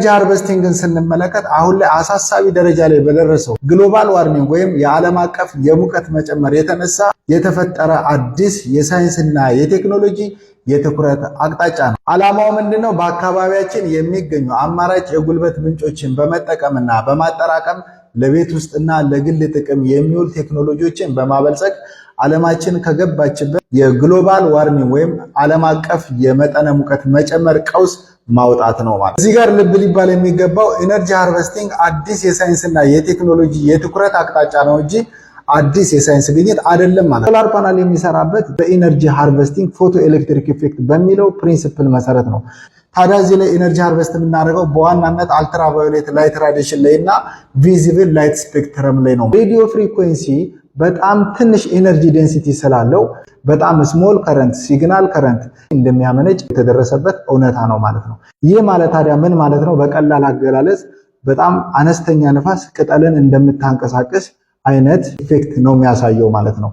ሃርቨስቲንግን ስንመለከት አሁን ላይ አሳሳቢ ደረጃ ላይ በደረሰው ግሎባል ዋርሚንግ ወይም የዓለም አቀፍ የሙቀት መጨመር የተነሳ የተፈጠረ አዲስ የሳይንስና የቴክኖሎጂ የትኩረት አቅጣጫ ነው። ዓላማው ምንድነው? በአካባቢያችን የሚገኙ አማራጭ የጉልበት ምንጮችን በመጠቀምና በማጠራቀም ለቤት ውስጥና ለግል ጥቅም የሚውል ቴክኖሎጂዎችን በማበልጸግ ዓለማችን ከገባችበት የግሎባል ዋርሚንግ ወይም ዓለም አቀፍ የመጠነ ሙቀት መጨመር ቀውስ ማውጣት ነው ማለት። እዚህ ጋር ልብ ሊባል የሚገባው ኢነርጂ ሃርቨስቲንግ አዲስ የሳይንስና የቴክኖሎጂ የትኩረት አቅጣጫ ነው እንጂ አዲስ የሳይንስ ግኝት አይደለም ማለት። ሶላር ፓናል የሚሰራበት በኢነርጂ ሃርቨስቲንግ ፎቶ ኤሌክትሪክ ኢፌክት በሚለው ፕሪንሲፕል መሰረት ነው። ታዲያ እዚህ ላይ ኢነርጂ ሃርቨስት የምናደርገው በዋናነት አልትራቫዮሌት ላይት ራዲዬሽን ላይ እና ቪዚብል ላይት ስፔክትረም ላይ ነው። ሬዲዮ ፍሪኩዌንሲ በጣም ትንሽ ኤነርጂ ዴንሲቲ ስላለው በጣም ስሞል ከረንት ሲግናል ከረንት እንደሚያመነጭ የተደረሰበት እውነታ ነው ማለት ነው። ይህ ማለት ታዲያ ምን ማለት ነው? በቀላል አገላለጽ በጣም አነስተኛ ንፋስ ቅጠልን እንደምታንቀሳቅስ አይነት ኢፌክት ነው የሚያሳየው ማለት ነው።